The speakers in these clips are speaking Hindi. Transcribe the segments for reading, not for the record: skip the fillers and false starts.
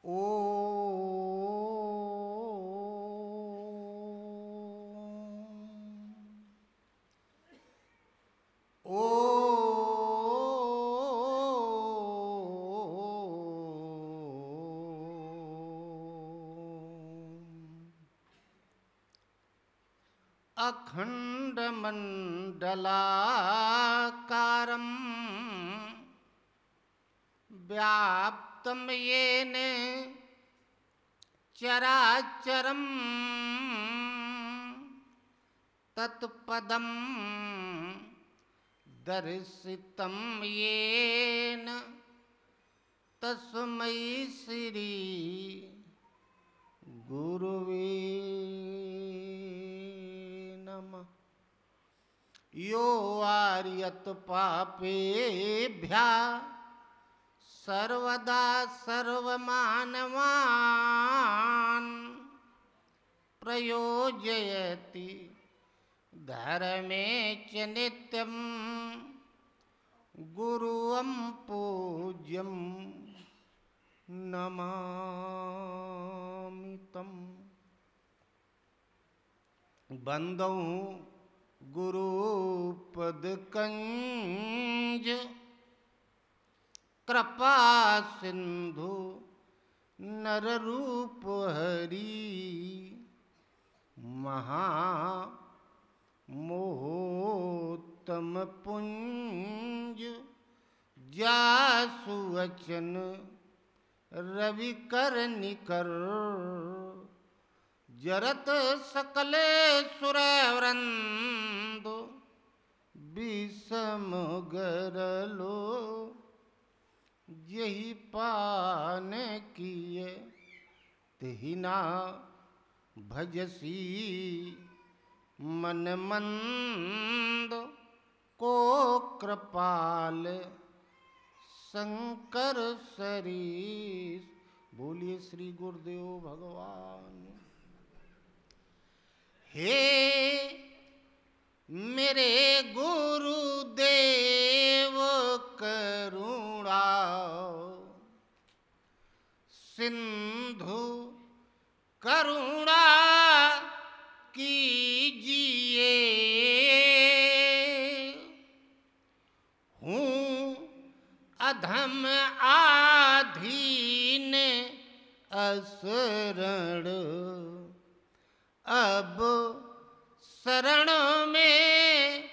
ओ अखण्डमण्डलाकारं व्याप्तं येन चराचरं तत्पदं दर्शितं येन तस्मै श्री गुरुवे नमः। यो आर्यत पापेभ्यः सर्वदा सर्वमानवान् प्रयोजयति धर्मे च नित्यं गुरुं पूज्यं नमामि तम्। बंदौ गुरुपदकंज कृपा सिंधु नररूप हरि महामोहतम पुंज जासु वचन रवि कर निकर जरत सकले सुरवृंद विषम गरलो यही पान किए तिहिना भजसी मन मंद को कृपाल शंकर सरीस। बोलिए श्री गुरुदेव भगवान। हे मेरे गुरुदेव करुणा सिंधु करुणा कीजिए। हूँ अधम आधीन असरण अब शरण में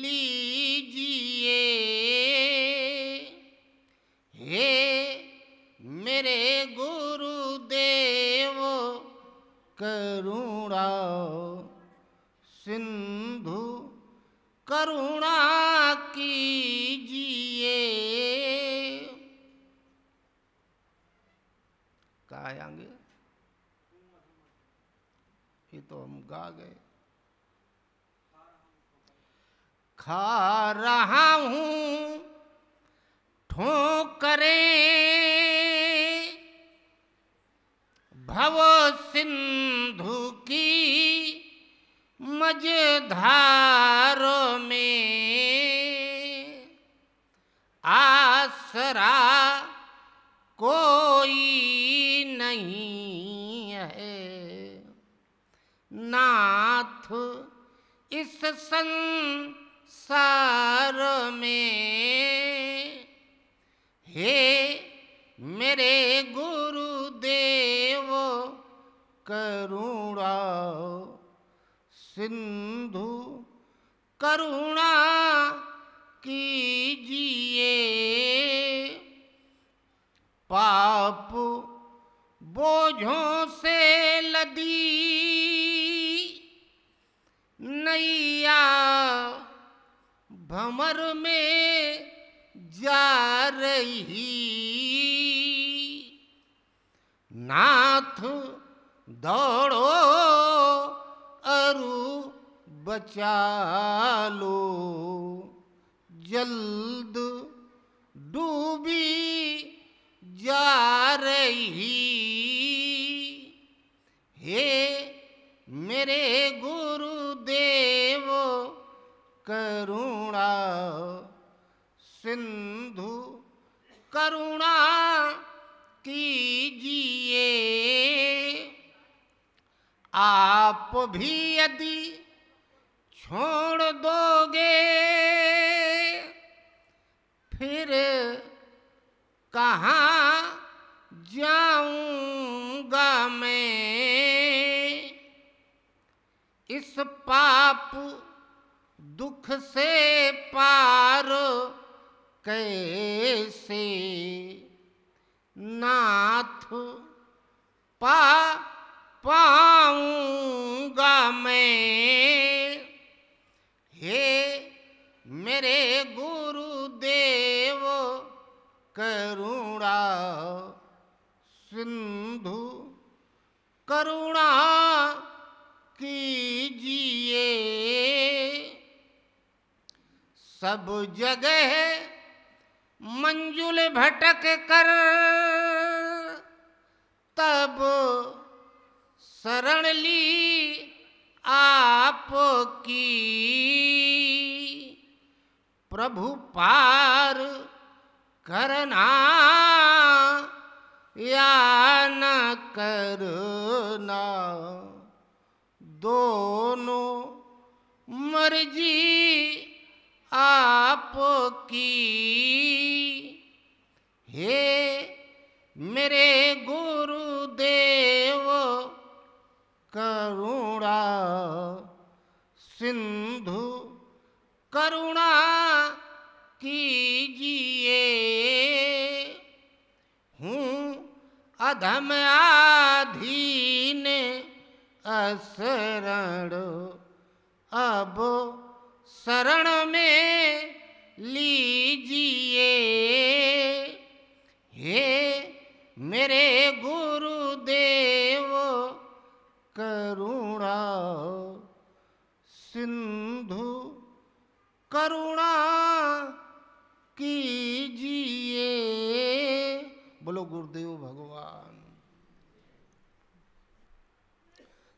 लीजिए। हे मेरे गुरुदेव करुणा सिंधु करुणा कीजिए। कहाँ आएंगे? ये तो हम गा गए। खा रहा हूँ ठोकरें भव सिंधु की मझधारों में आसरा कोई नहीं है नाथ इस संसार में। हे मेरे गुरुदेव करुणा सिंधु करुणा कीजिए। पाप बोझों से लदी नैया भंवर में जा रही नाथ दौड़ो अरु बचा लो जल्द डूबी जा रही। हे मेरे गुरुदेव करुणा सिंधु करुणा कीजिए। आप भी यदि छोड़ दोगे फिर कहाँ जाऊंगा मैं। इस पाप दुख से पार कैसे नाथ पाऊंगा मैं। हे मेरे गुरुदेव करुणा सिंधु करुणा कीजिए। सब जगह मंजुल भटक कर तब शरण ली आपकी। प्रभु पार करना या न करना दोनों मर्जी आपकी। हे मेरे गुरुदेव करुणा सिंधु करुणा कीजिए। हूँ अधम आधीन असरण अब शरण में लीजिए। हे मेरे गुरुदेव करुणा सिंधु करुणा कीजिए। बोलो गुरुदेव भगवान।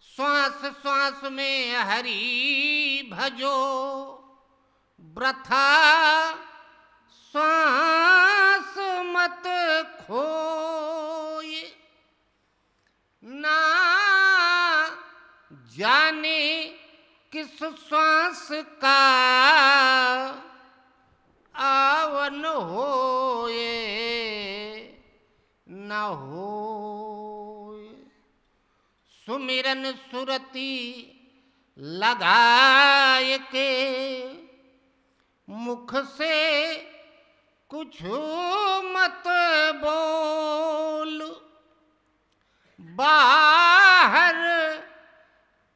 श्वास श्वास में हरि भजो वृथा श्वास मत खोए। ना जाने किस श्वास का आवन होए न होए। सुमिरन सुरती लगाए के मुख से कुछ मत बोल। बाहर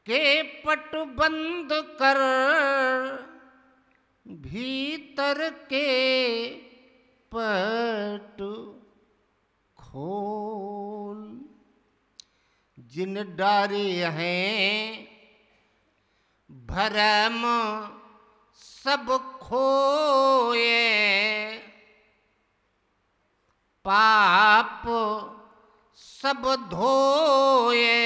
के पट बंद कर भीतर के पट खोल। जिन डारे हैं भरम सब खोए। पाप सब धोए।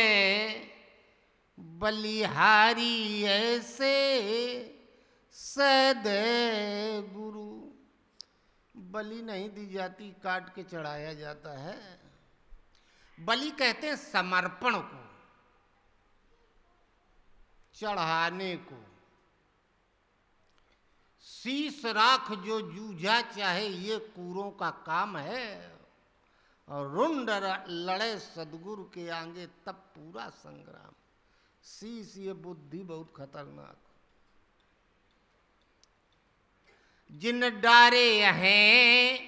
बलिहारी ऐसे सदै गुरु। बलि नहीं दी जाती, काट के चढ़ाया जाता है। बलि कहते हैं समर्पण को, चढ़ाने को। शीश राख जो जूझा चाहे ये कूरों का काम है। और रुंड लड़े सदगुरु के आगे तब पूरा संग्राम। शीश ये बुद्धि बहुत खतरनाक। जिन डारे हैं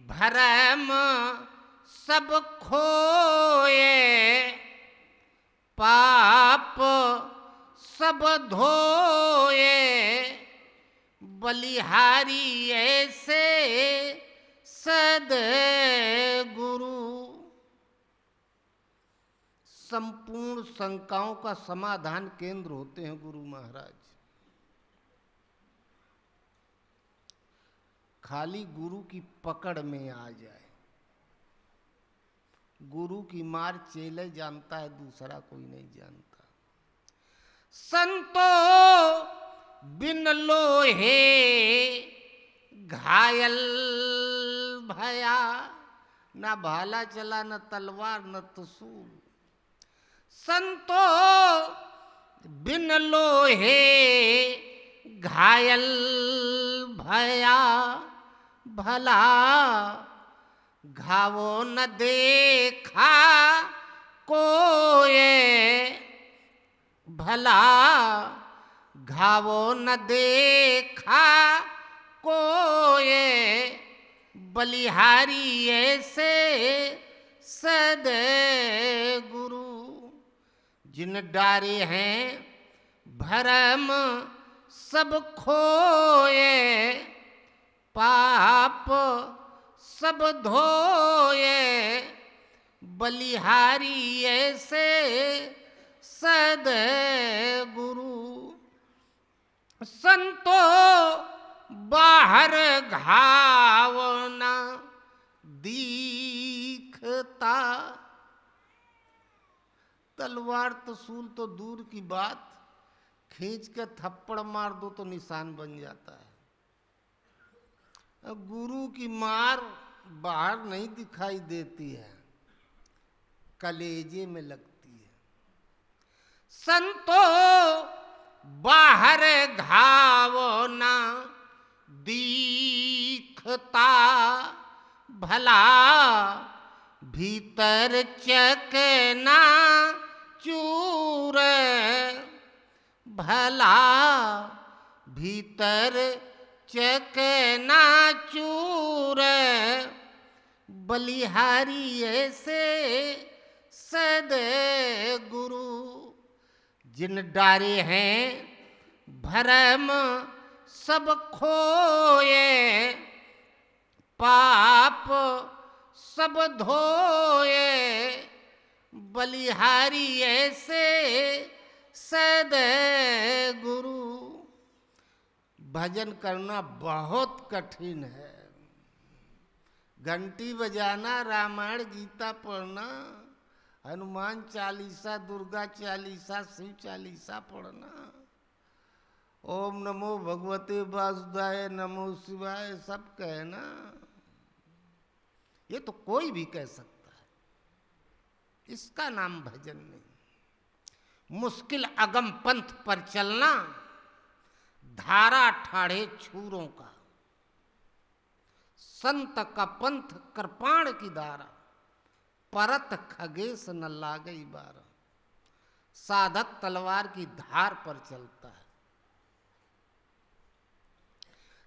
भरम सब खोए। पाप सब धोए। बलिहारी ऐसे सद्गुरु। संपूर्ण शंकाओं का समाधान केंद्र होते हैं गुरु महाराज। खाली गुरु की पकड़ में आ जाए। गुरु की मार चेले जानता है, दूसरा कोई नहीं जानता। संतो बिन लोहे घायल भया ना भाला चला, न तलवार, न त्रिशूल। संतो बिन लोहे घायल भया भला, घावो न देखा कोय भला, घावो न देखा कोय, बलिहारी ऐसे सद गुरु। जिन डारे हैं भरम सब खोए, पाप सब धोए, बलिहारी ऐसे सद गुरु। संतो बाहर घाव न दिखता, तलवार त्रिशूल तो दूर की बात, खींच के थप्पड़ मार दो तो निशान बन जाता है। गुरु की मार बाहर नहीं दिखाई देती है, कलेजे में लगती है। संतो बाहर घाव ना दिखता भला, भीतर चकना चूर भला, भीतर चकना चूर, बलिहारी ऐसे सद गुरु। जिन डारे हैं भरम सब खोए, पाप सब धोए, बलिहारी ऐसे सद गुरु। भजन करना बहुत कठिन है। घंटी बजाना, रामायण गीता पढ़ना, हनुमान चालीसा, दुर्गा चालीसा, शिव चालीसा पढ़ना, ओम नमो भगवते वासुदेवाय, नमो शिवाय सब कहना, ये तो कोई भी कह सकता है, इसका नाम भजन नहीं। मुश्किल अगम पंथ पर चलना, धारा ठाढ़े छूरों का, संत का पंथ कृपाण की धारा, परत खगेश न लागई बार। साधक तलवार की धार पर चलता है।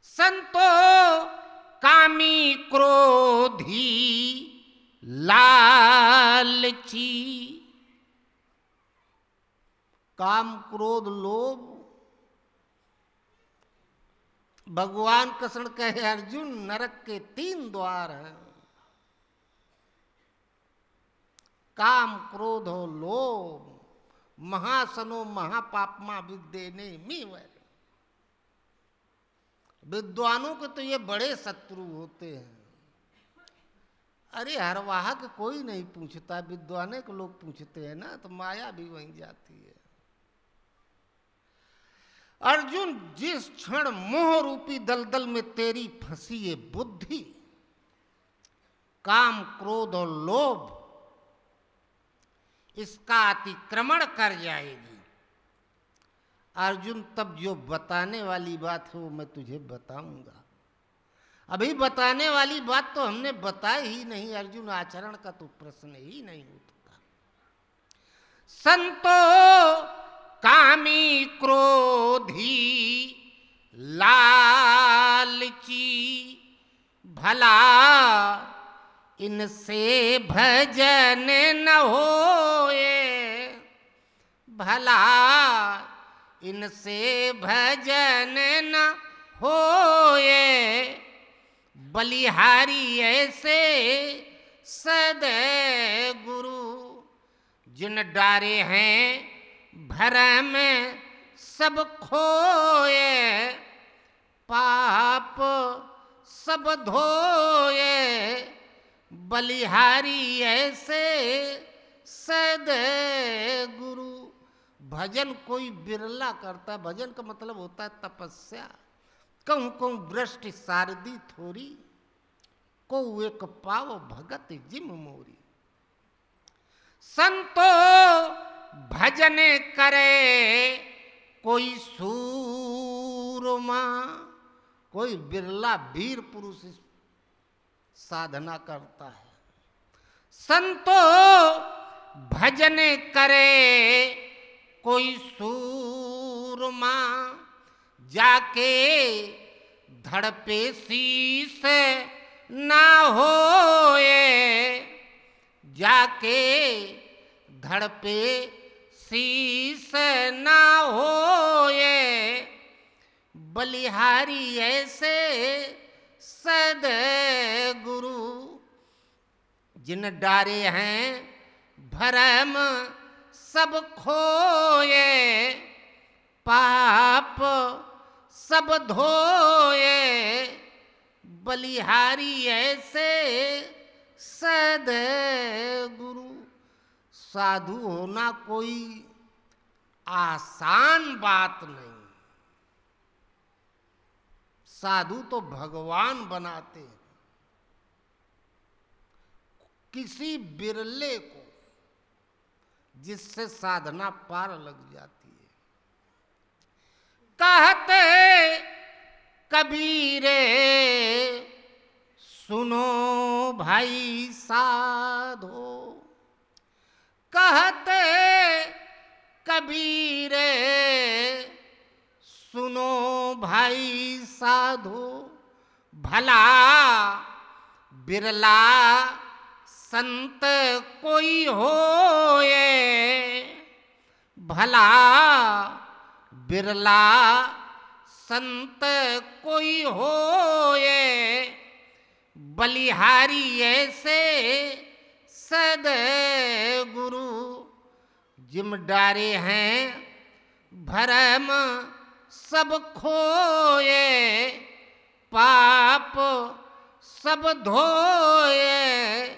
संतो कामी क्रोधी लालची, काम क्रोध लोभ। भगवान कृष्ण कहे अर्जुन, नरक के 3 द्वार हैं, काम क्रोध हो लोभ, महासनो महापापमा विद्येने मीवर। विद्वानों के तो ये बड़े शत्रु होते हैं। अरे हरवाह के कोई नहीं पूछता, विद्वाने के लोग पूछते हैं ना, तो माया भी वहीं जाती है। अर्जुन, जिस क्षण मोह रूपी दलदल में तेरी फंसी ये बुद्धि, काम क्रोध और लोभ, इसका अतिक्रमण कर जाएगी अर्जुन, तब जो बताने वाली बात है वो मैं तुझे बताऊंगा। अभी बताने वाली बात तो हमने बताई ही नहीं अर्जुन, आचरण का तो प्रश्न ही नहीं उठता। संतो कामी क्रोधी लालची भला, इनसे भजन न होए भला, इनसे भजन न होए, बलिहारी ऐसे सद गुरु। जिन डारे हैं भरम सब खोए, पाप सब धोए, बलिहारी ऐसे सद गुरु। भजन कोई बिरला करता, भजन का मतलब होता है तपस्या। कहूँ कहूँ वृष्टि शारदी थोड़ी, को एक पाव भगत जिम मोरी। संतो भजन करे कोई सूरमा, कोई बिरला वीर पुरुष साधना करता है। संतो भजन करे कोई सूरमा, जाके धड़पे शीस ना होए, जाके धड़पे शीस ना होए। बलिहारी ऐसे सद्गुरु, जिन डारे हैं भरम सब खोए, पाप सब धोए। बलिहारी ऐसे सद्गुरु। साधु होना कोई आसान बात नहीं। साधु तो भगवान बनाते हैं किसी बिरले को, जिससे साधना पार लग जाती है। कहते कबीरे सुनो भाई साधो, कहते कबीरे सुनो भाई साधो। भला बिरला संत कोई होए, भला बिरला संत कोई होए। बलिहारी ऐसे सद्गुरु, जिम डारे हैं भरम सब खोए, पाप सब धोए।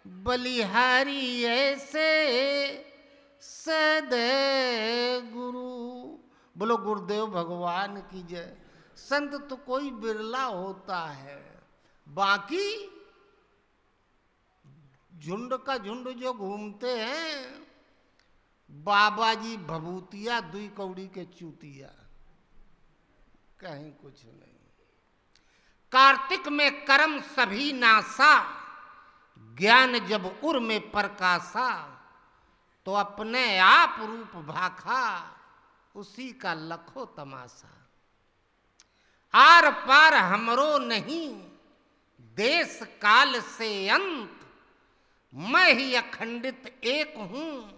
बलिहारी ऐसे सद्गुरु। बोलो गुरुदेव भगवान की जय। संत तो कोई बिरला होता है, बाकी झुंड का झुंड जो घूमते हैं, बाबा जी भभूतिया दुई कौड़ी के चूतिया, कहीं कुछ नहीं। कार्तिक में कर्म सभी नासा, ज्ञान जब उर में प्रकाशा। तो अपने आप रूप भाखा, उसी का लखो तमाशा। आर पार हमरो नहीं देश काल से अंत, मैं ही अखंडित एक हूं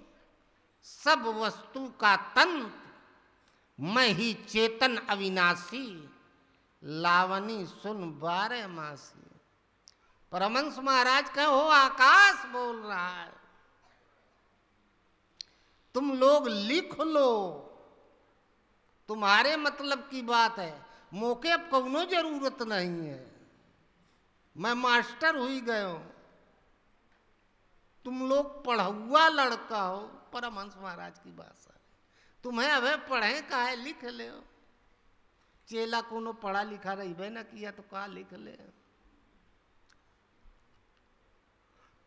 सब वस्तु का तंत। मैं ही चेतन अविनाशी, लावनी सुन 12 मासी। परमहंस महाराज कहो आकाश बोल रहा है, तुम लोग लिख लो, तुम्हारे मतलब की बात है। मौके अब कौनो जरूरत नहीं है, मैं मास्टर हुई गयो, तुम लोग पढ़ुआ लड़का हो। परमहंस महाराज की भाषा, तुम्हें अबे पढ़े काहे, लिख ले। चेला कोनो पढ़ा लिखा रही बे ना किया तो कहा लिख ले।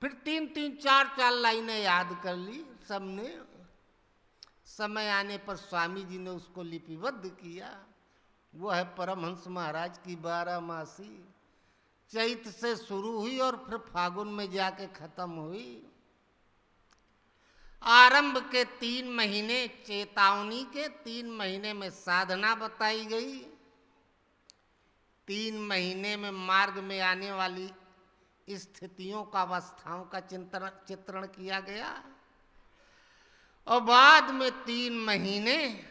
फिर 3-3 4-4 लाइनें याद कर ली सबने। समय आने पर स्वामी जी ने उसको लिपिबद्ध किया। वो है परमहंस महाराज की 12 मासी। चैत से शुरू हुई और फिर फागुन में जाके खत्म हुई। आरंभ के 3 महीने चेतावनी के, 3 महीने में साधना बताई गई, 3 महीने में मार्ग में आने वाली स्थितियों का, अवस्थाओं का चित्रण किया गया, और बाद में 3 महीने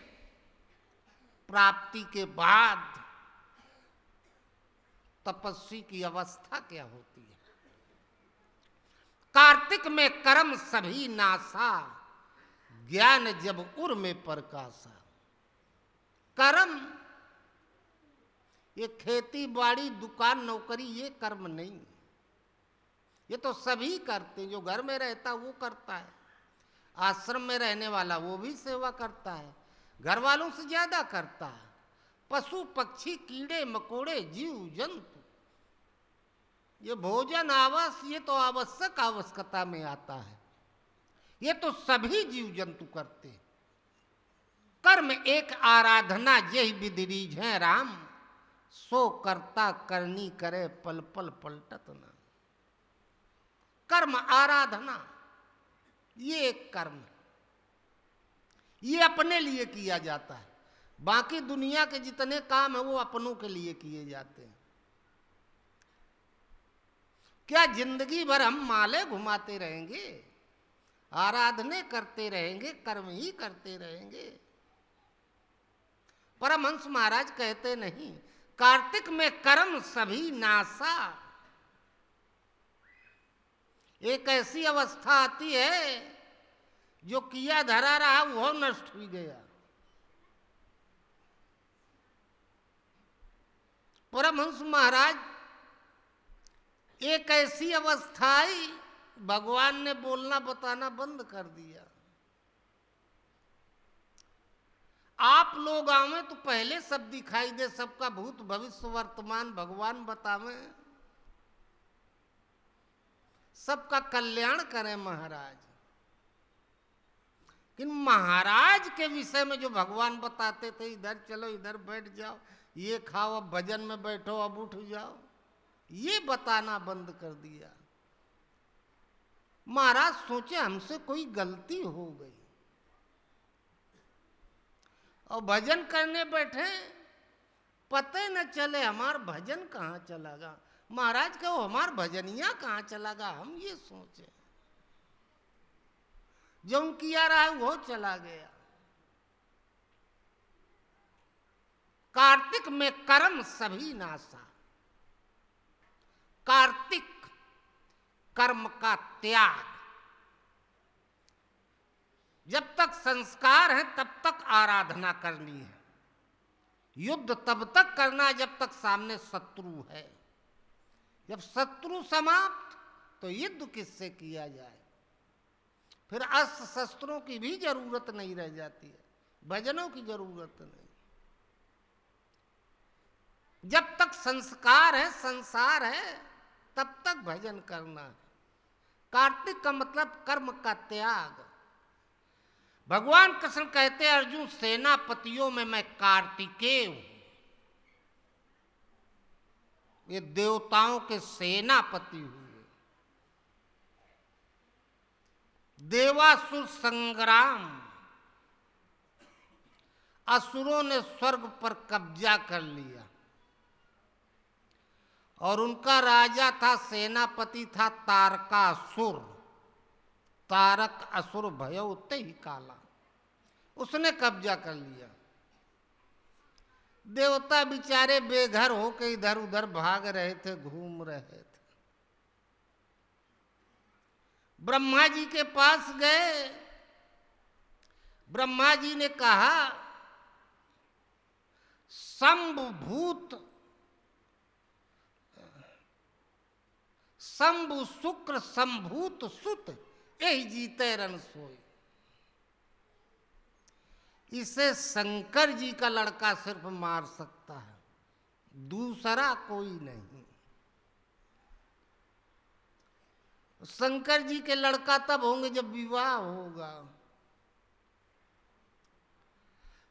प्राप्ति के बाद तपस्वी की अवस्था क्या होती है। कार्तिक में कर्म सभी नासा, ज्ञान जब उर में प्रकाशा। कर्म ये खेती बाड़ी दुकान नौकरी ये कर्म नहीं, ये तो सभी करते हैं। जो घर में रहता वो करता है, आश्रम में रहने वाला वो भी सेवा करता है, घर वालों से ज्यादा करता है। पशु पक्षी कीड़े मकोड़े जीव जंतु ये भोजन आवास ये तो आवश्यक आवश्यकता में आता है, ये तो सभी जीव जंतु करते हैं। कर्म एक आराधना यही विधि रीझ है राम, सो करता करनी करे पल पल पलटत ना। कर्म आराधना ये एक कर्म है, ये अपने लिए किया जाता है। बाकी दुनिया के जितने काम है वो अपनों के लिए किए जाते हैं। क्या जिंदगी भर हम माले घुमाते रहेंगे, आराधने करते रहेंगे, कर्म ही करते रहेंगे? परमहंस महाराज कहते नहीं, कार्तिक में कर्म सभी नासा। एक ऐसी अवस्था आती है जो किया धरा रहा वो नष्ट हो गया। परमहंस महाराज एक ऐसी अवस्था आई, भगवान ने बोलना बताना बंद कर दिया। आप लोग आवे तो पहले सब दिखाई दे, सबका भूत भविष्य वर्तमान भगवान बतावे, सबका कल्याण करें महाराज। लेकिन महाराज के विषय में जो भगवान बताते थे, इधर चलो इधर बैठ जाओ, ये खाओ, अब भजन में बैठो, अब उठ जाओ, ये बताना बंद कर दिया। महाराज सोचे हमसे कोई गलती हो गई और भजन करने बैठे, पता न चले हमार भजन कहाँ चला गया। महाराज कहो हमार भजनिया कहाँ चला गया, हम ये सोचे। जो किया रहा है वो चला गया। कार्तिक में कर्म सभी नासा। कार्तिक कर्म का त्याग। जब तक संस्कार है तब तक आराधना करनी है। युद्ध तब तक करना है जब तक सामने शत्रु है। जब शत्रु समाप्त तो युद्ध किससे किया जाए? फिर अस्त्र शस्त्रों की भी जरूरत नहीं रह जाती है, भजनों की जरूरत नहीं। जब तक संस्कार है, संसार है, तब तक भजन करना है। कार्तिक का मतलब कर्म का त्याग। भगवान कृष्ण कहते हैं अर्जुन सेनापतियों में मैं कार्तिकेय हूं। ये देवताओं के सेनापति हुए। देवासुर संग्राम, असुरों ने स्वर्ग पर कब्जा कर लिया और उनका राजा था, सेनापति था तारकासुर। तारक असुर भयो ते ही काला, उसने कब्जा कर लिया। देवता बेचारे बेघर होकर इधर उधर भाग रहे थे, घूम रहे थे। ब्रह्मा जी के पास गए। ब्रह्मा जी ने कहा शंभु शुक्र संभूत सुत यही जीते रन सोई। इसे शंकर जी का लड़का सिर्फ मार सकता है, दूसरा कोई नहीं। शंकर जी के लड़का तब होंगे जब विवाह होगा।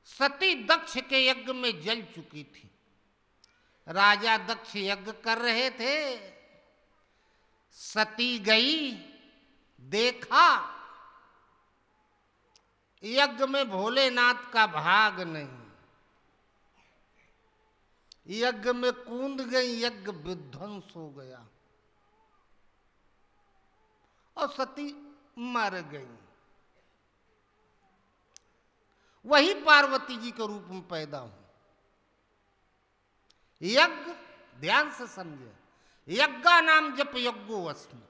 सती दक्ष के यज्ञ में जल चुकी थी। राजा दक्ष यज्ञ कर रहे थे, सती गई, देखा यज्ञ में भोलेनाथ का भाग नहीं। यज्ञ में कूद गई, यज्ञ विध्वंस हो गया और सती मर गई। वही पार्वती जी के रूप में पैदा हुई। यज्ञ ध्यान से समझे, यज्ञा नाम जप यज्ञो अस्मि।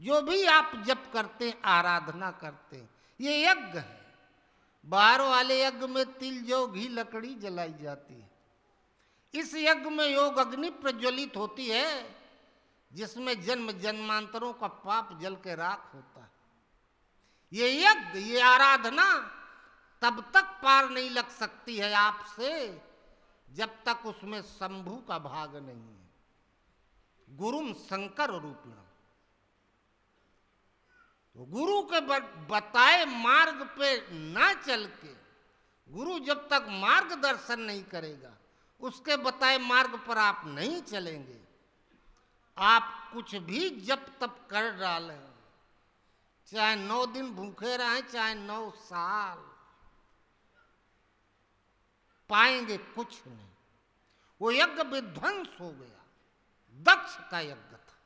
जो भी आप जप करते हैं, आराधना करते हैं, ये यज्ञ है। बाहर वाले यज्ञ में तिल जौ घी लकड़ी जलाई जाती है। इस यज्ञ में योग अग्नि प्रज्वलित होती है, जिसमें जन्म जन्मांतरों का पाप जल के राख होता है। ये यज्ञ, ये आराधना तब तक पार नहीं लग सकती है आपसे जब तक उसमें शंभु का भाग नहीं है। गुरुम शंकर रूपिणम। तो गुरु के बताए मार्ग पे ना चल के, गुरु जब तक मार्गदर्शन नहीं करेगा, उसके बताए मार्ग पर आप नहीं चलेंगे, आप कुछ भी जप तप कर डालें, चाहे 9 दिन भूखे रहें, चाहे 9 साल, पाएंगे कुछ नहीं। वो यज्ञ विध्वंस हो गया। दक्ष का यज्ञ था,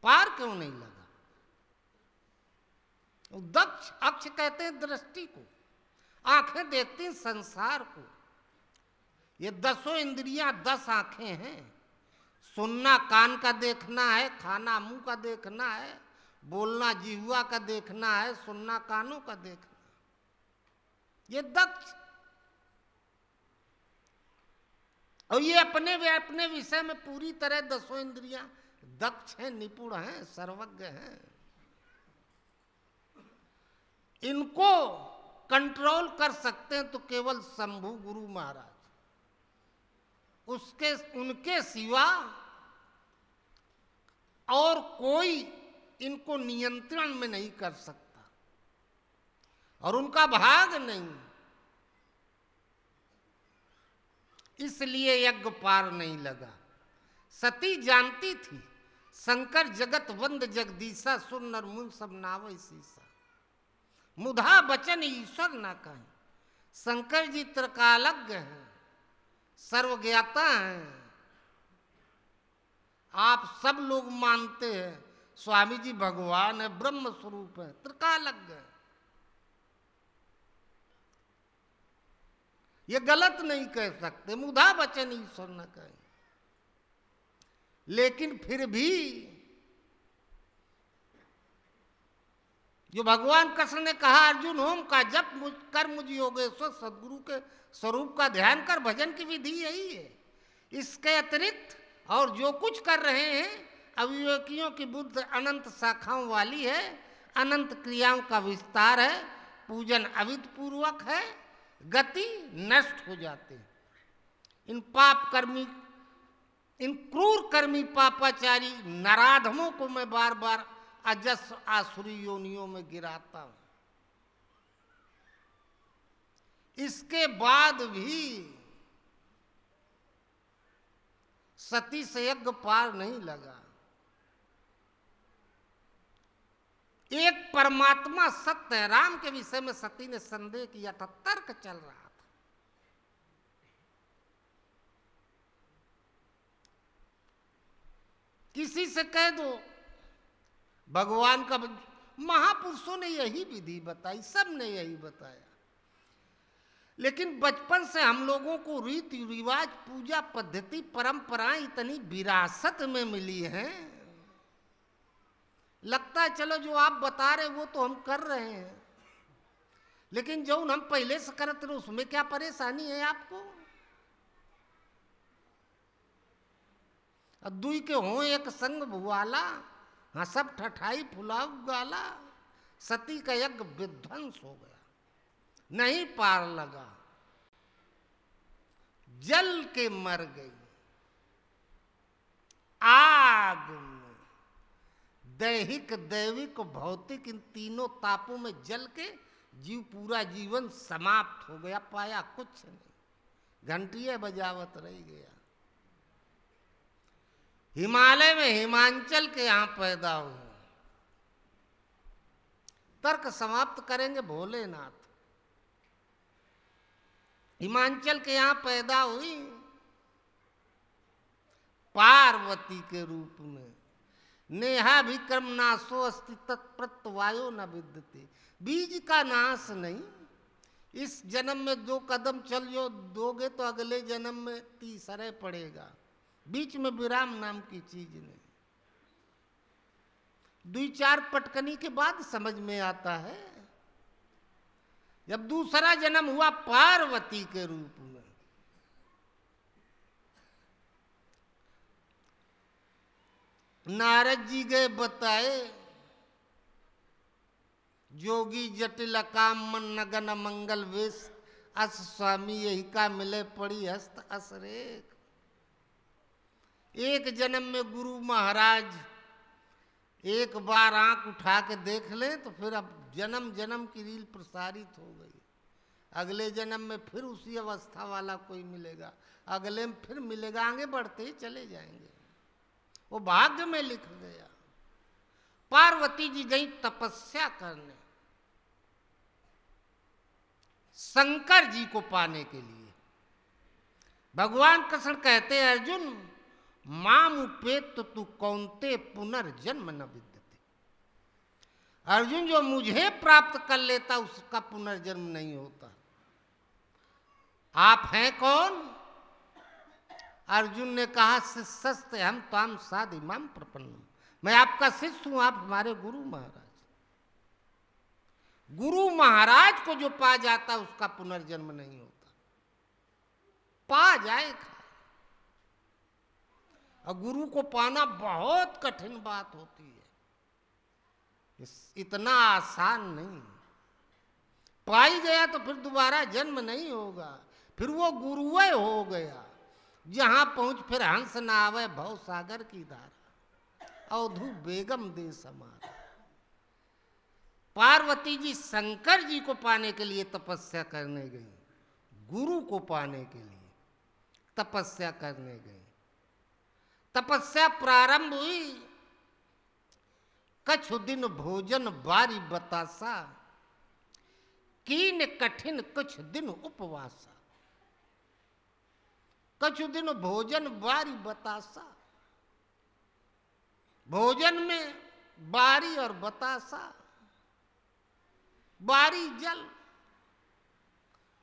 पार क्यों नहीं लगा? दक्ष, अक्ष कहते हैं दृष्टि को, आंखें देखती संसार को। ये 10 इंद्रियां 10 आंखें हैं। सुनना कान का देखना है, खाना मुंह का देखना है, बोलना जिह्वा का देखना है, सुनना कानों का देखना। ये दक्ष, और ये अपने विषय में पूरी तरह 10 इंद्रियां दक्ष हैं, निपुण हैं, सर्वज्ञ हैं। इनको कंट्रोल कर सकते हैं तो केवल शंभु गुरु महाराज, उनके सिवा और कोई इनको नियंत्रण में नहीं कर सकता, और उनका भाग नहीं, इसलिए यज्ञ पार नहीं लगा। सती जानती थी शंकर जगत वंद जगदीशा, सुर नर मुन सब नावै सीसा, मुधा बचन ईश्वर ना कहें। शंकर जी त्रिकालज्ञ हैं, सर्वज्ञाता हैं। आप सब लोग मानते हैं स्वामी जी भगवान है, ब्रह्म स्वरूप है, त्रिकालज्ञ है, ये गलत नहीं कह सकते, मुधा वचन ईश्वर न कहे। लेकिन फिर भी जो भगवान कृष्ण ने कहा, अर्जुन होम का जप कर मुझ योगेश्वर, सदगुरु के स्वरूप का ध्यान कर, भजन की विधि यही है। इसके अतिरिक्त और जो कुछ कर रहे हैं, अविवेकियों की बुद्धि अनंत शाखाओं वाली है, अनंत क्रियाओं का विस्तार है, पूजन अविध पूर्वक है, गति नष्ट हो जाते हैं। इन क्रूर कर्मी पापाचारी नराधमों को मैं बार बार अजस आसुरी योनियों में गिराता हूं। इसके बाद भी सती से यज्ञ पार नहीं लगा। एक परमात्मा सत्य है, राम के विषय में सती ने संदेह किया था, तर्क चल रहा था। किसी से कह दो भगवान का, महापुरुषों ने यही विधि बताई, सब ने यही बताया। लेकिन बचपन से हम लोगों को रीति रिवाज, पूजा पद्धति, परंपराएं इतनी विरासत में मिली हैं, लगता है चलो जो आप बता रहे वो तो हम कर रहे हैं, लेकिन जो हम पहले से करते रहे उसमें क्या परेशानी है आपको? दुई के हो एक संग भुआला, हाँ सब ठठाई फुलाऊ गाला। सती का यज्ञ विध्वंस हो गया, नहीं पार लगा, जल के मर गई आग में। दैहिक, दैविक, भौतिक, इन तीनों तापों में जल के जीव पूरा जीवन समाप्त हो गया, पाया कुछ नहीं, घंटियां बजावत रह गया। हिमालय में हिमांचल के यहां पैदा हुए, तर्क समाप्त करेंगे भोलेनाथ। हिमांचल के यहां पैदा हुई पार्वती के रूप में। नेहा विक्रम नाशो अस्ति तत्प्रत्यवायो न विद्यते। बीज का नाश नहीं, इस जन्म में 2 कदम चल जो दोगे तो अगले जन्म में तीसरे पड़ेगा, बीच में विराम नाम की चीज नहीं। 2-4 पटकनी के बाद समझ में आता है। जब दूसरा जन्म हुआ पार्वती के रूप में, नारद जी गए बताए, जोगी जटिल काम मन नगन मंगल वेश, अस स्वामी यही का मिले पड़ी हस्त असरेख। एक जन्म में गुरु महाराज एक बार आंख उठा के देख ले तो फिर अब जन्म जन्म की रील प्रसारित हो गई। अगले जन्म में फिर उसी अवस्था वाला कोई मिलेगा, अगले में फिर मिलेगा, आगे बढ़ते ही चले जाएंगे। वो भाग्य में लिख गया। पार्वती जी गई तपस्या करने शंकर जी को पाने के लिए। भगवान कृष्ण कहते हैं, अर्जुन माम उपेत तू कौनते पुनर्जन्म न विद्यते। अर्जुन जो मुझे प्राप्त कर लेता उसका पुनर्जन्म नहीं होता। आप हैं कौन? अर्जुन ने कहा शिष्यस्ते हम ताम साधि माम प्रपन्नम, मैं आपका शिष्य हूं, आप हमारे गुरु महाराज। गुरु महाराज को जो पा जाता उसका पुनर्जन्म नहीं होता, पा जाएगा। और गुरु को पाना बहुत कठिन बात होती है, इतना आसान नहीं। पाई गया तो फिर दोबारा जन्म नहीं होगा, फिर वो गुरुए हो गया। जहां पहुंच फिर हंस न आवे भव सागर की धारा, अवधू बेगम दे समारा। पार्वती जी शंकर जी को पाने के लिए तपस्या करने गई, गुरु को पाने के लिए तपस्या करने गई। तपस्या प्रारंभ हुई, कछु दिन भोजन बारी बतासा, कीन कठिन कुछ दिन उपवासा। कछु दिन भोजन बारी बतासा, भोजन में बारी और बतासा, बारी जल,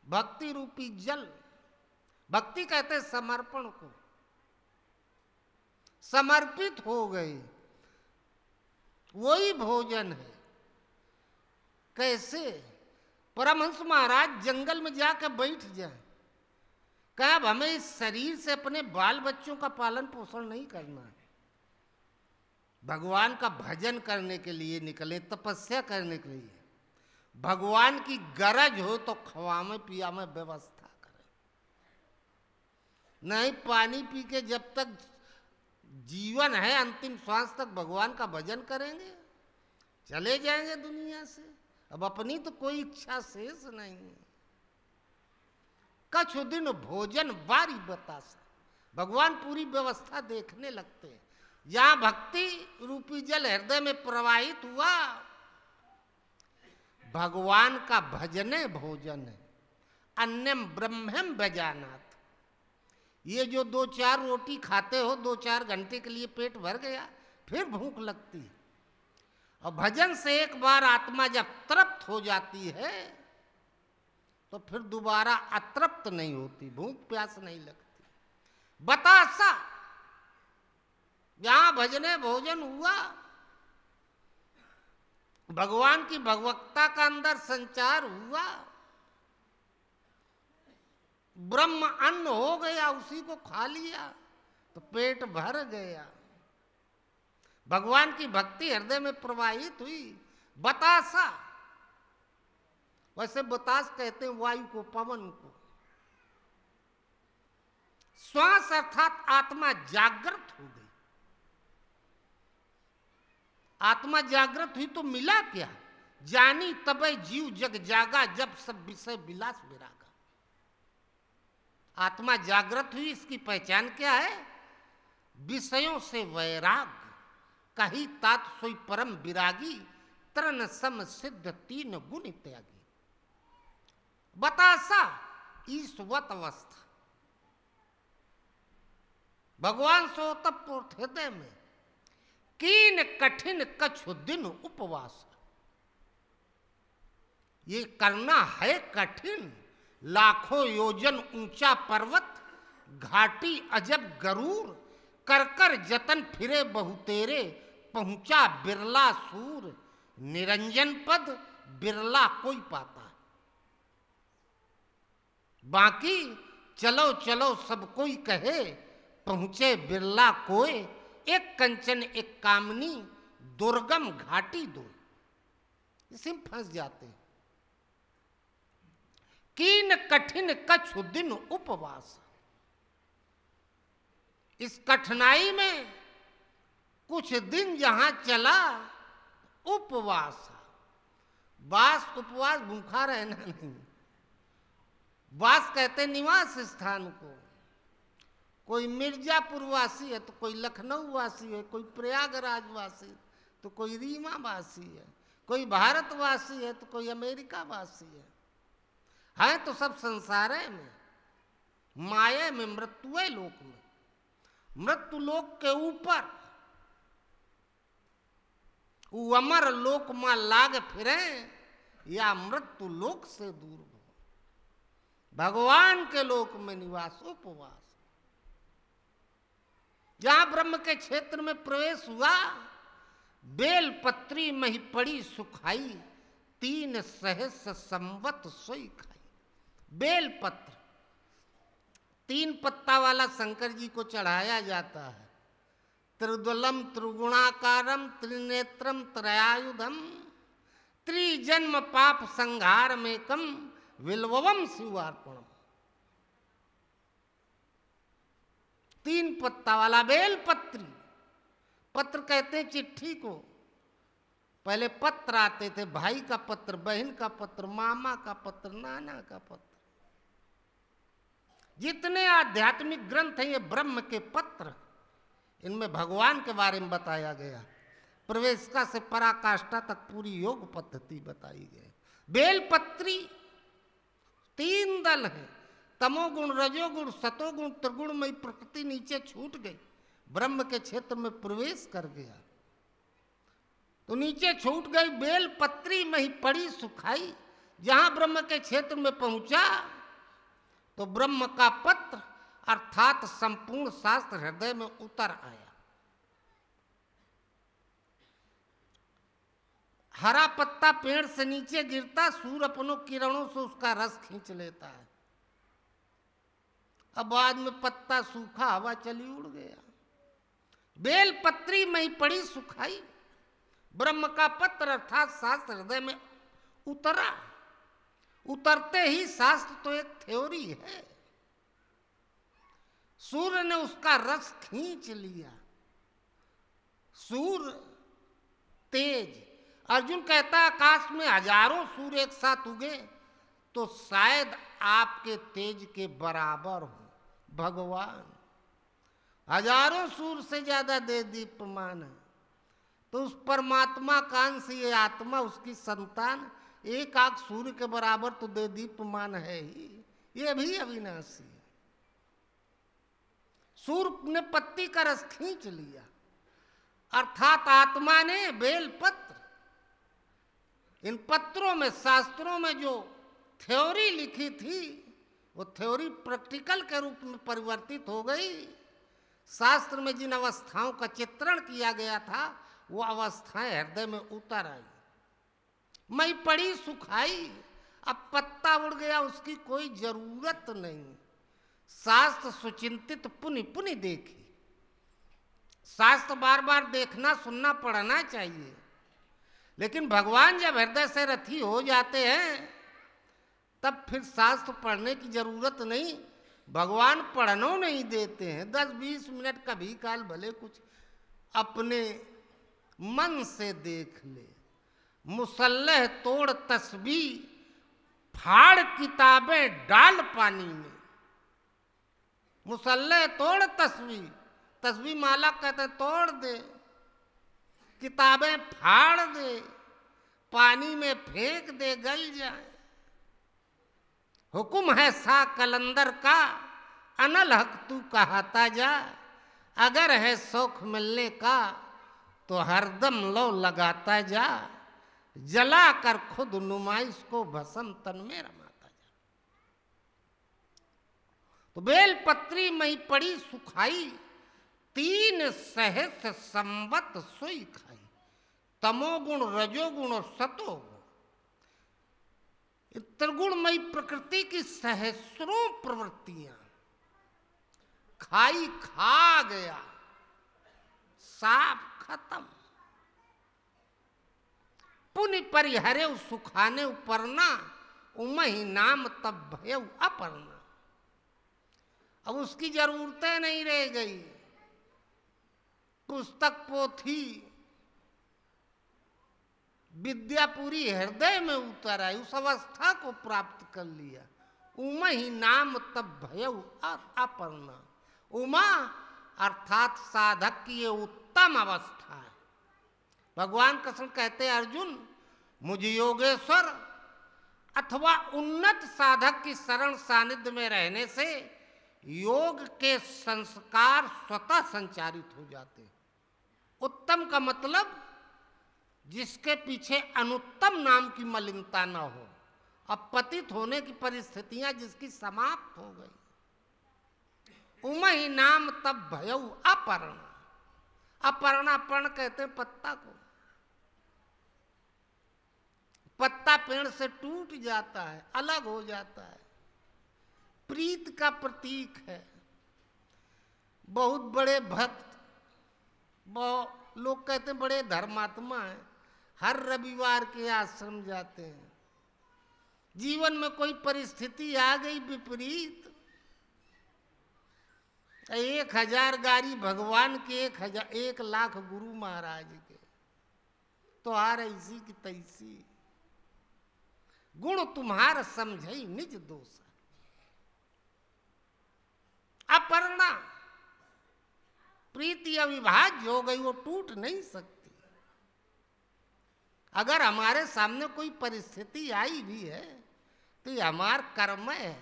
भक्ति रूपी जल। भक्ति कहते समर्पण को, समर्पित हो गई, वही भोजन है। कैसे? परमहंस महाराज जंगल में जाकर बैठ जाए, कहा अब हमें इस शरीर से अपने बाल बच्चों का पालन पोषण नहीं करना है, भगवान का भजन करने के लिए निकले, तपस्या करने के लिए। भगवान की गरज हो तो खवामे पियामे व्यवस्था करें, नहीं पानी पी के जब तक जीवन है अंतिम श्वास तक भगवान का भजन करेंगे, चले जाएंगे दुनिया से। अब अपनी तो कोई इच्छा शेष नहीं है। कछु दिन भोजन बारी बतासा, भगवान पूरी व्यवस्था देखने लगते हैं। जहां भक्ति रूपी जल हृदय में प्रवाहित हुआ, भगवान का भजने भोजन है। अन्यम ब्रह्मम बजानात। ये जो 2-4 रोटी खाते हो, 2-4 घंटे के लिए पेट भर गया, फिर भूख लगती है। और भजन से एक बार आत्मा जब तृप्त हो जाती है तो फिर दोबारा अतृप्त नहीं होती, भूख प्यास नहीं लगती। बतासा, यहां भजने भोजन हुआ, भगवान की भगवत्ता का अंदर संचार हुआ, ब्रह्म अन्न हो गया, उसी को खा लिया तो पेट भर गया। भगवान की भक्ति हृदय में प्रवाहित हुई। बतासा, वैसे बतास कहते हैं वायु को, पवन को। श्वास अर्थात आत्मा जागृत हो गई। आत्मा जागृत हुई तो मिला क्या? जानी तबे जीव जग जागा, जब सब विषय विलास विरागा। आत्मा जागृत हुई, इसकी पहचान क्या है? विषयों से वैराग, कही तात सोई परम विरागी, तरण सम सिद्ध 3 गुण त्यागी। बतासा, ईश्वत अवस्था। भगवान सोतपुर हृदय में कीन कठिन कछु दिन उपवास। ये करना है कठिन, लाखों योजन ऊंचा पर्वत, घाटी अजब गरूर, कर कर जतन फिरे बहुतेरे, पहुंचा बिरला सूर, निरंजन पद बिरला कोई पाता। बाकी चलो चलो सब कोई कहे, पहुंचे बिरला कोई, एक कंचन एक कामनी, दुर्गम घाटी दो। इसी में फंस जाते हैं। कीन कठिन कछु दिन उपवास, इस कठिनाई में कुछ दिन जहां चला उपवास। वास उपवास भूखा रहना नहीं, वास कहते निवास स्थान को। कोई मिर्जापुर वासी है तो कोई लखनऊ वासी है, कोई प्रयागराज वासी तो कोई रीवा वासी है, कोई भारतवासी है तो कोई अमेरिका वासी है तो सब संसार में, माया में, मृत्युए लोक में। मृत्यु लोक के ऊपर वो अमर लोक में लाग फिरे या मृत्यु लोक से दूर हो, भगवान के लोक में निवास उपवास। जहां ब्रह्म के क्षेत्र में प्रवेश हुआ, बेलपत्री में ही पड़ी सुखाई, 3 सहस्र संवत सोई खाई। बेलपत्र 3 पत्ता वाला शंकर जी को चढ़ाया जाता है। त्रिदलम त्रिगुणाकारम त्रिनेत्रम त्रयायुधम त्रिजन्म पाप संहार में कम विल्वम शिवार्पणम। 3 पत्ता वाला बेलपत्री। पत्र कहते हैं चिट्ठी को। पहले पत्र आते थे, भाई का पत्र, बहन का पत्र, मामा का पत्र, नाना का पत्र। जितने आध्यात्मिक ग्रंथ हैं ये ब्रह्म के पत्र, इनमें भगवान के बारे में बताया गया। प्रवेशिका से पराकाष्ठा तक पूरी योग पद्धति बताई गई। बेलपत्री 3 दल है, तमोगुण, रजोगुण, सतोगुण, त्रिगुणमयी प्रकृति नीचे छूट गई, ब्रह्म के क्षेत्र में प्रवेश कर गया तो नीचे छूट गई। बेलपत्री में ही पड़ी सुखाई। जहां ब्रह्म के क्षेत्र में पहुंचा तो ब्रह्म का पत्र अर्थात संपूर्ण शास्त्र हृदय में उतर आया। हरा पत्ता पेड़ से नीचे गिरता, सूर्य अपनों किरणों से उसका रस खींच लेता है। अब बाद में पत्ता सूखा, हवा चली, उड़ गया। बेलपत्री में ही पड़ी सुखाई। ब्रह्म का पत्र अर्थात शास्त्र हृदय में उतरा। उतरते ही शास्त्र तो एक थ्योरी है, सूर्य ने उसका रस खींच लिया। सूर्य तेज, अर्जुन कहता है आकाश में हजारों सूर्य एक साथ उगे तो शायद आपके तेज के बराबर हो। भगवान हजारों सूर्य से ज्यादा दे दीप्यमान है, तो उस परमात्मा का अंश ये आत्मा, उसकी संतान, एक आंख सूर्य के बराबर तो दे दीप्यमान है ही, ये भी अविनाशी है। सूर्य ने पत्ती का रस खींच लिया, अर्थात आत्मा ने बेलपत्र। इन पत्रों में, शास्त्रों में जो थ्योरी लिखी थी वो थ्योरी प्रैक्टिकल के रूप में परिवर्तित हो गई। शास्त्र में जिन अवस्थाओं का चित्रण किया गया था वो अवस्थाएं हृदय में उतर आई। मई पड़ी सुखाई, अब पत्ता उड़ गया, उसकी कोई जरूरत नहीं। शास्त्र सुचिंतित पुनि पुनि देखी। शास्त्र बार बार देखना, सुनना, पढ़ना चाहिए, लेकिन भगवान जब हृदय से रथी हो जाते हैं तब फिर शास्त्र पढ़ने की जरूरत नहीं। भगवान पढ़नो नहीं देते हैं। 10-20 मिनट कभी काल भले कुछ अपने मन से देख ले। मुसल्लह तोड़ तस्बीह, फाड़ किताबें डाल पानी में। मुसल्लह तोड़ तस्बीह, तस्बीह माला कहते तोड़ दे, किताबें फाड़ दे, पानी में फेंक दे, गल जाए। हुक्म है सा कलंदर का, अनल हक तू कहता जा। अगर है शौक मिलने का तो हरदम लो लगाता जा। जला कर खुद नुमाइश को भस्म तन में रमाता जा। तो बेलपत्री में ही पड़ी सुखाई, 3 सहस्र संवत सोई खाई। तमोगुण, रजोगुण और सतोगुण, त्रिगुणमयी प्रकृति की सहस्रों प्रवृत्तियां खाई, खा गया, साफ खत्म। पुनि परिहरे सुखाने उपरना, उमहि नाम तब भय अपरना। अब उसकी जरूरतें नहीं रह गई। पुस्तक पोथी विद्या पूरी हृदय में उतर आई, उस अवस्था को प्राप्त कर लिया। उमा ही नाम तब भयउ अपर्णा। उमा अर्थात साधक की ये उत्तम अवस्था है। भगवान कृष्ण कहते हैं, अर्जुन मुझ योगेश्वर अथवा उन्नत साधक की शरण सानिध्य में रहने से योग के संस्कार स्वतः संचारित हो जाते। उत्तम का मतलब जिसके पीछे अनुत्तम नाम की मलिनता न हो, अपतित होने की परिस्थितियां जिसकी समाप्त हो गई। उमहि नाम तब भयउ अपर्णा। अपर्णा, पर्ण कहते हैं पत्ता को। पत्ता पेड़ से टूट जाता है, अलग हो जाता है, प्रीत का प्रतीक है। बहुत बड़े भक्त, लोग कहते हैं बड़े धर्मात्मा हैं, हर रविवार के आश्रम जाते हैं। जीवन में कोई परिस्थिति आ गई विपरीत, 1000 गाड़ी भगवान के, 1,00,000 गुरु महाराज के, तो आ रही इसी की तैसी। गुण तुम्हार समझई निज दोष। अपर्णा, प्रीति अविभाज्य हो गई, वो टूट नहीं सकती। अगर हमारे सामने कोई परिस्थिति आई भी है तो ये हमार कर्म है,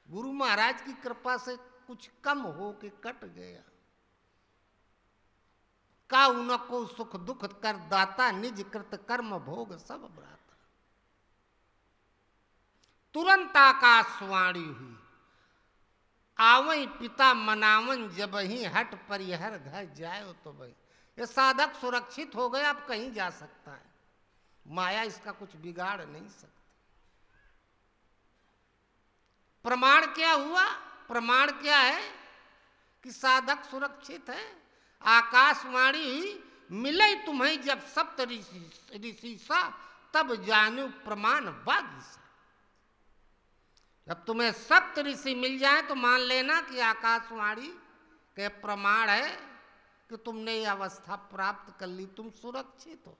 गुरु महाराज की कृपा से कुछ कम हो के कट गया। का उनको सुख दुख कर दाता, निज कृत कर्म भोग सब भ्राता। तुरंत आकाशवाणी हुई, आवई पिता मनावन जब ही हट परिहर घर जाए तो भाई। ये साधक सुरक्षित हो गया, अब कहीं जा सकता है, माया इसका कुछ बिगाड़ नहीं सकती। प्रमाण क्या हुआ? प्रमाण क्या है कि साधक सुरक्षित है? आकाशवाणी हुई, मिले तुम्हें जब सप्त ऋषि सा, तब जानू प्रमाण बागीसा। जब तुम्हें सप्त ऋषि मिल जाए तो मान लेना कि आकाशवाणी के प्रमाण है कि तुमने ये अवस्था प्राप्त कर ली, तुम सुरक्षित हो।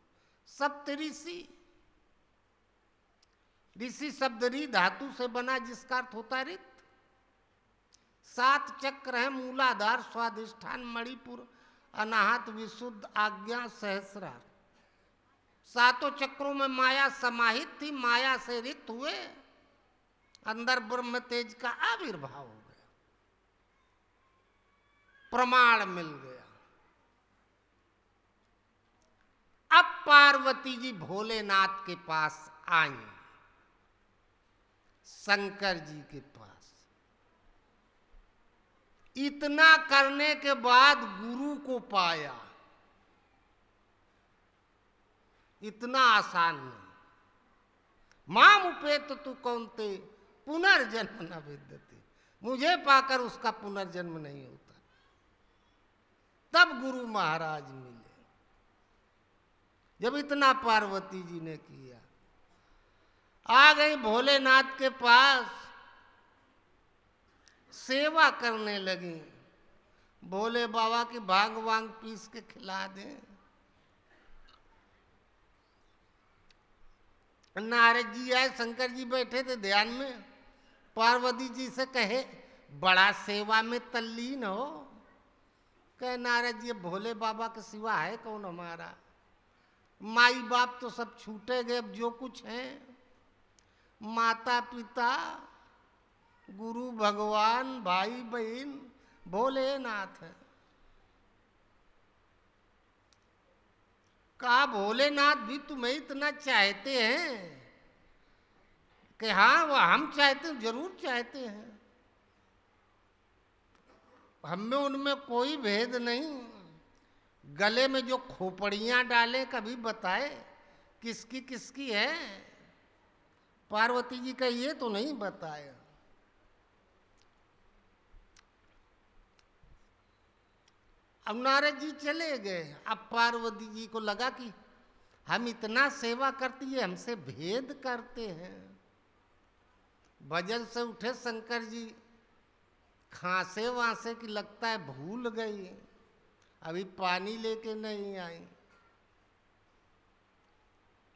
सप्त ऋषि, ऋषि शब्द री धातु से बना जिसका अर्थ होता है रिक्त। 7 चक्र है, मूलाधार, स्वाधिष्ठान, मणिपुर, अनाहत, विशुद्ध, आज्ञा, सहस्रार। 7 चक्रों में माया समाहित थी, माया से रिक्त हुए, अंदर ब्रह्म तेज का आविर्भाव हो गया, प्रमाण मिल गया। अब पार्वती जी भोलेनाथ के पास आई, शंकर जी के पास। इतना करने के बाद गुरु को पाया, इतना आसान नहीं। माम उपेत तू कौनते पुनर्जन्म न विद्यते। मुझे पाकर उसका पुनर्जन्म नहीं होता। तब गुरु महाराज मिले। जब इतना पार्वती जी ने किया, आ गई भोलेनाथ के पास, सेवा करने लगी। भोले बाबा की भांग वांग पीस के खिला दें। नारद जी आए, शंकर जी बैठे थे ध्यान में, पार्वती जी से कहे बड़ा सेवा में तल्लीन हो। कहे नारद जी भोले बाबा के सिवा है कौन हमारा? माई बाप तो सब छूटे गए, अब जो कुछ है माता पिता, गुरु भगवान, भाई बहन, भोलेनाथ है। कहा भोलेनाथ भी तुम्हें इतना चाहते हैं? कि हाँ वो हम चाहते हैं, जरूर चाहते हैं, हमें उनमें कोई भेद नहीं। गले में जो खोपड़ियां डाले कभी बताए किसकी किसकी है? पार्वती जी का ये तो नहीं बताया। अब नारद जी चले गए। अब पार्वती जी को लगा कि हम इतना सेवा करती है, हमसे भेद करते हैं। भजन से उठे शंकर जी, खांसे वासे की लगता है भूल गई। अभी पानी लेके नहीं आई।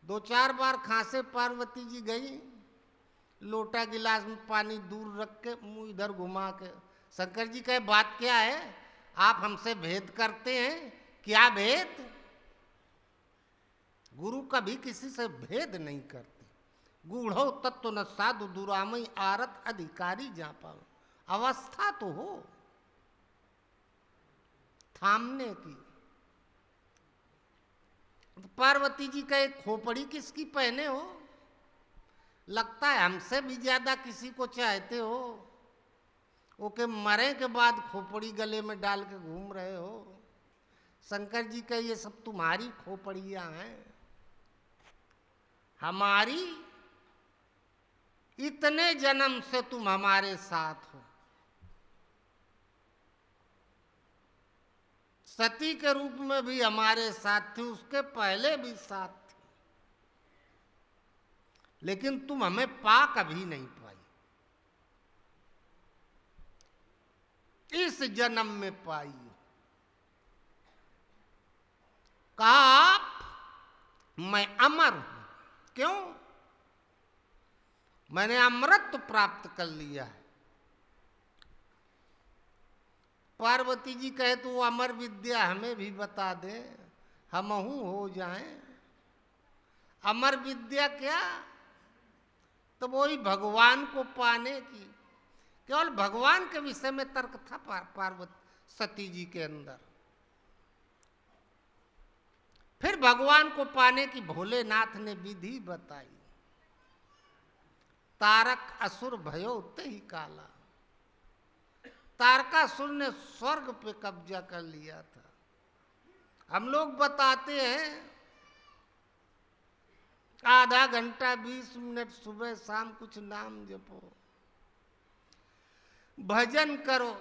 2-4 बार खांसे पार्वती जी गई, लोटा गिलास में पानी दूर रख के मुंह इधर घुमा के। शंकर जी कहे बात क्या है, आप हमसे भेद करते हैं, क्या भेद? गुरु कभी किसी से भेद नहीं करते। गूढ़ो तत्व न साधु दुरामय आरत अधिकारी जा पाओ। अवस्था तो हो थामने की। पार्वती जी कहे खोपड़ी किसकी पहने हो, लगता है हमसे भी ज्यादा किसी को चाहते हो, ओके मरे के बाद खोपड़ी गले में डाल के घूम रहे हो। शंकर जी कहे ये सब तुम्हारी खोपड़ियां हैं, हमारी इतने जन्म से तुम हमारे साथ हो। सती के रूप में भी हमारे साथ थी, उसके पहले भी साथ थी, लेकिन तुम हमें पा कभी नहीं पाई, इस जन्म में पाई हो। कहा आप मैं अमर हूं, क्यों? मैंने अमृत प्राप्त कर लिया है। पार्वती जी कहे तो वो अमर विद्या हमें भी बता दे, हमहू हो जाएं। अमर विद्या क्या? तो वही भगवान को पाने की। केवल भगवान के विषय में तर्क था पार्वती सती जी के अंदर। फिर भगवान को पाने की भोलेनाथ ने विधि बताई। तारक असुर भयो ते ही काला। तारकासुर ने स्वर्ग पे कब्जा कर लिया था। हम लोग बताते हैं आधा घंटा 20 मिनट सुबह शाम कुछ नाम जपो, भजन करो,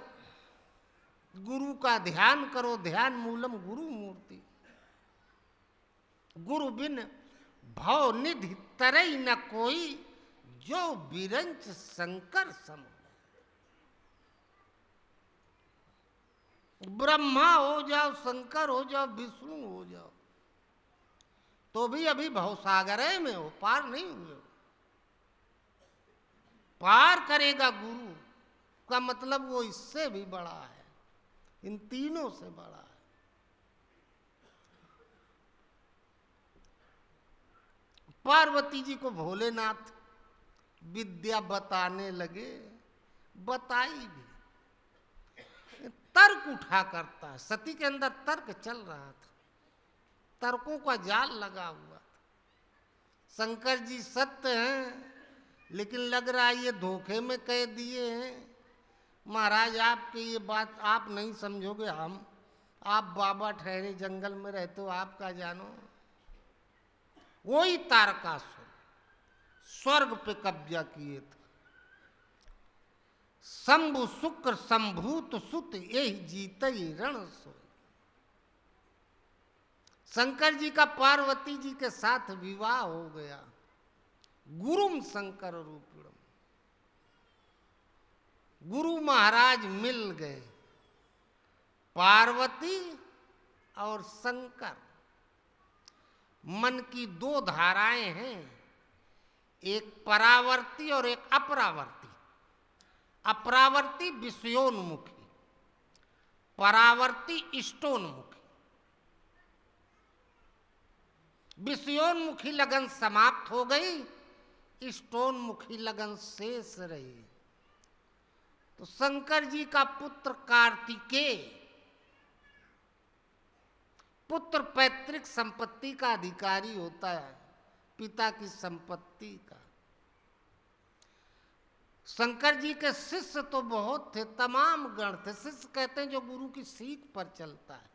गुरु का ध्यान करो। ध्यान मूलम गुरु मूर्ति। गुरु बिन भव निधि तरई न कोई, जो बिरंच शंकर सम। ब्रह्मा हो जाओ, शंकर हो जाओ, विष्णु हो जाओ, तो भी अभी भवसागर में हो, पार नहीं हुए हो। पार करेगा गुरु का मतलब वो इससे भी बड़ा है, इन तीनों से बड़ा है। पार्वती जी को भोलेनाथ विद्या बताने लगे, बताई भी। तर्क उठा करता है, सती के अंदर तर्क चल रहा था, तर्कों का जाल लगा हुआ था। शंकर जी सत्य हैं, लेकिन लग रहा है ये धोखे में कह दिए हैं। महाराज आपकी ये बात आप नहीं समझोगे, हम आप बाबा ठहरे जंगल में रहते हो, आप का जानो। वही तारकासुर स्वर्ग पे कब्जा किए थे। शंभु शुक्र संभूत सुत यही जीते रण सो। शंकर जी का पार्वती जी के साथ विवाह हो गया। गुरुम शंकर रूपिणम, गुरु महाराज मिल गए। पार्वती और शंकर मन की दो धाराएं हैं, एक परावर्ती और एक अपरावर्ती। अपरावर्ती विषयोन्मुखी, परावर्ती इष्टोन्मुखी। विषयोन्मुखी लगन समाप्त हो गई, इष्टोन्मुखी लगन शेष रही। तो शंकर जी का पुत्र कार्तिकेय, पुत्र पैतृक संपत्ति का अधिकारी होता है, पिता की संपत्ति का। शंकर जी के शिष्य तो बहुत थे, तमाम गण थे। शिष्य कहते हैं जो गुरु की सीख पर चलता है,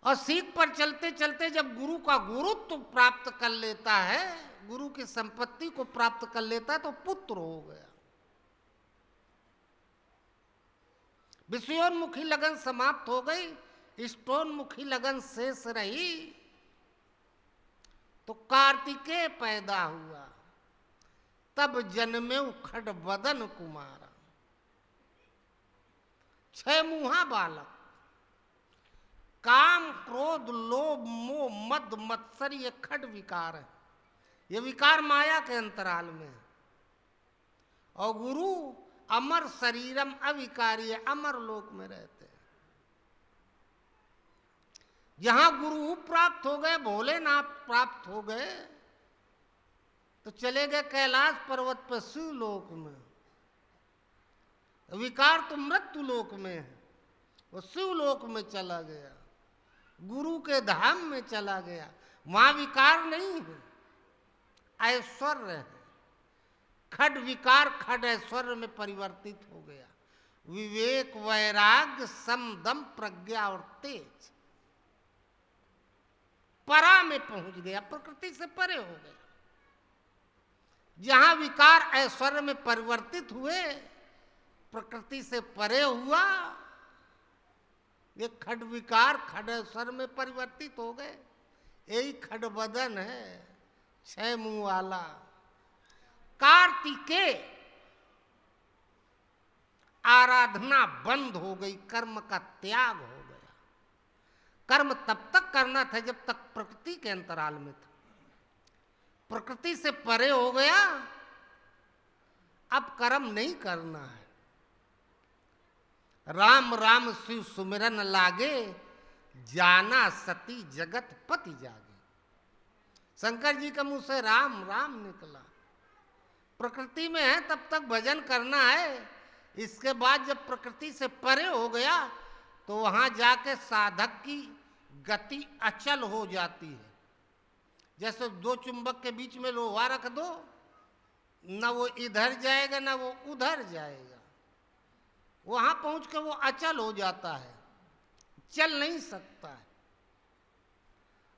और सीख पर चलते चलते जब गुरु का गुरुत्व प्राप्त कर लेता है, गुरु की संपत्ति को प्राप्त कर लेता है, तो पुत्र हो गया। विषयोन्मुखी लगन समाप्त हो गई, इष्टोन्मुखी लगन शेष रही। तो कार्तिकेय पैदा हुआ, तब जन्मे खड बदन कुमारा। 6 मुहा बालक, काम, क्रोध, लोभ, मोह, मद, मत्सर, ये खट विकार है। ये विकार माया के अंतराल में है। और गुरु अमर शरीरम अविकारी है, अमर लोक में रहते हैं। जहां गुरु प्राप्त हो गए, भोलेनाथ प्राप्त हो गए, तो चले गए कैलाश पर्वत पर शिवलोक में। विकार तो मृत्यु लोक में है, वो शिवलोक में चला गया, गुरु के धाम में चला गया। वहां विकार नहीं है, ऐश्वर्य है। खड विकार खड ऐश्वर्य में परिवर्तित हो गया। विवेक, वैराग्य, समदम, प्रज्ञा और तेज परा में पहुंच गया, प्रकृति से परे हो गया। जहां विकार ऐश्वर्य में परिवर्तित हुए, प्रकृति से परे हुआ, ये खड विकार खड ऐश्वर्य में परिवर्तित हो गए। यही खड बदन है, 6 मुंह वाला। कार्तिके आराधना बंद हो गई, कर्म का त्याग हो गया। कर्म तब तक करना था जब तक प्रकृति के अंतराल में था। प्रकृति से परे हो गया, अब कर्म नहीं करना है। राम राम शिव सुमिरन लागे, जाना सती जगत पति जागे। शंकर जी के मुंह से राम राम निकला। प्रकृति में है तब तक भजन करना है। इसके बाद जब प्रकृति से परे हो गया तो वहां जाके साधक की गति अचल हो जाती है। जैसे 2 चुंबक के बीच में लोहा रख दो, न वो इधर जाएगा न वो उधर जाएगा। वहां पहुंच के वो अचल हो जाता है, चल नहीं सकता है।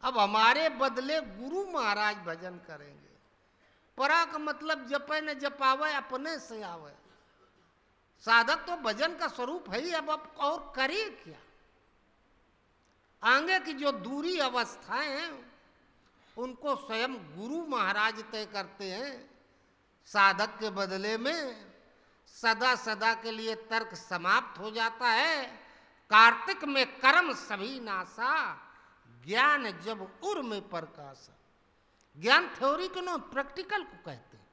अब हमारे बदले गुरु महाराज भजन करेंगे। परा का मतलब जपे न जपावे, अपने से आवे। साधक तो भजन का स्वरूप है ही, अब और करे क्या। आगे की जो दूरी अवस्थाएं हैं उनको स्वयं गुरु महाराज तय करते हैं। साधक के बदले में सदा सदा के लिए तर्क समाप्त हो जाता है। कार्तिक में कर्म सभी नासा, ज्ञान जब उर में प्रकाशा। ज्ञान थ्योरी को न, प्रैक्टिकल को कहते हैं।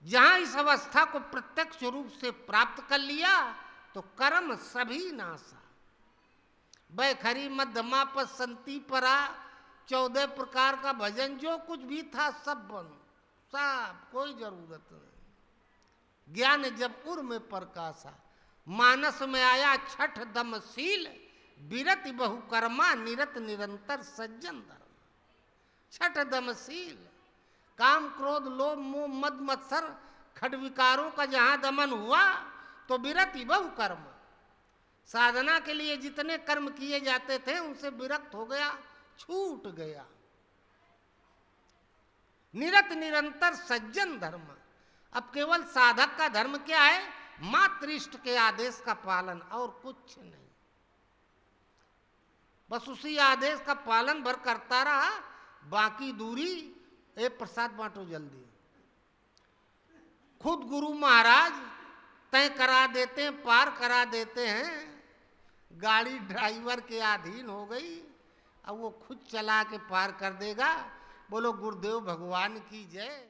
जहां इस अवस्था को प्रत्यक्ष रूप से प्राप्त कर लिया तो कर्म सभी नासा। बैखरी मध्यमा पर संति परा, 14 प्रकार का भजन जो कुछ भी था सब बंद, सब कोई जरूरत नहीं। ज्ञान जब उर में प्रकाशा, मानस में आया छठ दमशील, विरति बहुकर्मा निरत निरंतर सज्जन धर्म। छठ दमशील, काम क्रोध लोभ मोह मद मत्सर खड विकारों का जहां दमन हुआ तो विरति बहुकर्म। साधना के लिए जितने कर्म किए जाते थे उनसे विरक्त हो गया, छूट गया। निरत निरंतर सज्जन धर्म। अब केवल साधक का धर्म क्या है? मात्र इष्ट के आदेश का पालन, और कुछ नहीं। बस उसी आदेश का पालन भर करता रहा, बाकी दूरी ए प्रसाद बांटो जल्दी। खुद गुरु महाराज तय करा देते हैं, पार करा देते हैं। गाड़ी ड्राइवर के अधीन हो गई, अब वो खुद चला के पार कर देगा। बोलो गुरुदेव भगवान की जय।